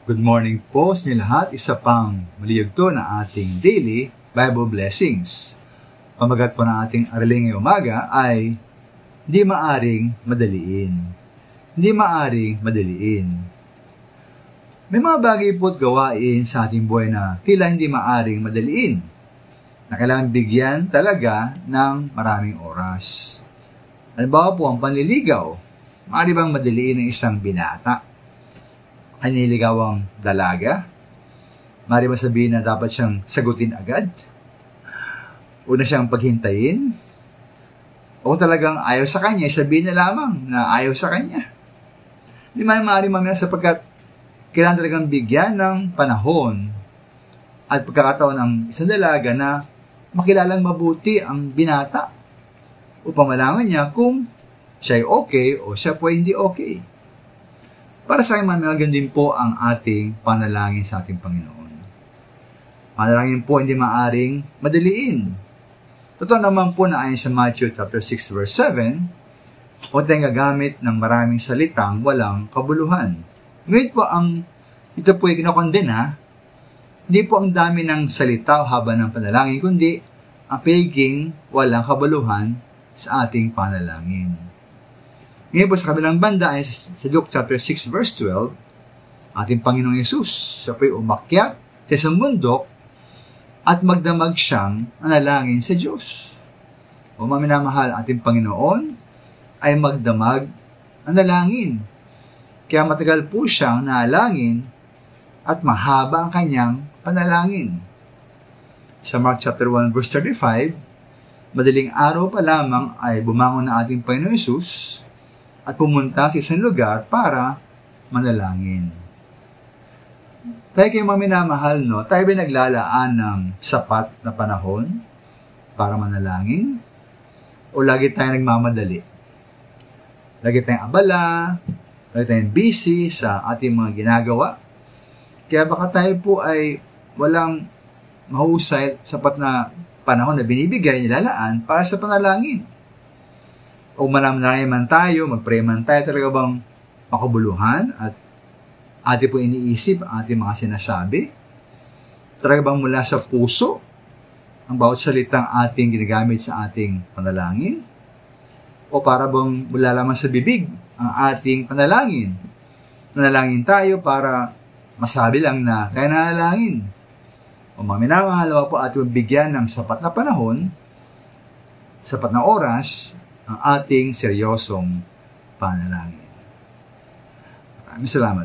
Good morning po sa inyo lahat. Isa pang maliyugto na ating daily Bible blessings. Pamagat po ng ating aralin ngayong umaga ay hindi maaring madaliin. Hindi maaring madaliin. May mga bagay po at gawain sa ating buhay na tila hindi maaring madaliin. Na kailangan bigyan talaga ng maraming oras. Halimbawa po ang panliligaw. Maaari bang madaliin ng isang binata? Ay nililigawang dalaga? Maaari ba sabihin na dapat siyang sagutin agad? Una siyang paghintayin? O kung talagang ayaw sa kanya, sabihin na lamang na ayaw sa kanya. Hindi man maaari mamaya sapagkat kailangan talagang bigyan ng panahon at pagkakataon ng isang dalaga na makilalang mabuti ang binata upang malaman niya kung siya ay okay o siya po ay hindi okay. Para sa akin, manalagan din po ang ating panalangin sa ating Panginoon. Panalangin po hindi maaring madaliin. Totoo naman po na ayon sa Matthew chapter 6 verse 7, huwag tayong gagamit ng maraming salitang walang kabuluhan. Ngayon po, ito po ay kinokondena, hindi po ang dami ng salita o haba ng panalangin, kundi ang pagiging walang kabuluhan sa ating panalangin. Ngayon po sa kabilang banda ay sa Luke chapter 6 verse 12, ating Panginoong Yesus, siya po'y umakyat sa isang bundok at magdamag siyang nanalangin sa Diyos. O maminamahal, ating Panginoon ay magdamag nanalangin. Kaya matagal po siyang nanalangin at mahaba ang kanyang panalangin. Sa Mark chapter 1 verse 35, madaling araw pa lamang ay bumangon na ating Panginoong Yesus at pumunta sa isang lugar para manalangin. Tayo kayo mga minamahal, no? Tayo ba naglalaan ng sapat na panahon para manalangin? O lagi tayo nagmamadali? Lagi tayong abala, lagi tayong busy sa ating mga ginagawa. Kaya baka tayo po ay walang mahusay sapat na panahon na binibigay, nilalaan para sa panalangin. O manalangin man tayo, mag-pray man tayo, talaga bang makabuluhan at ating po iniisip ang ating mga sinasabi? Talaga bang mula sa puso ang bawat salitang ating ginagamit sa ating panalangin? O para bang mula lamang sa bibig ang ating panalangin? Nanalangin tayo para masabi lang na tayo nanalangin. O mga minamahal po ating bigyan ng sapat na panahon, sapat na oras, ang ating seryosong panalangin. Maraming salamat.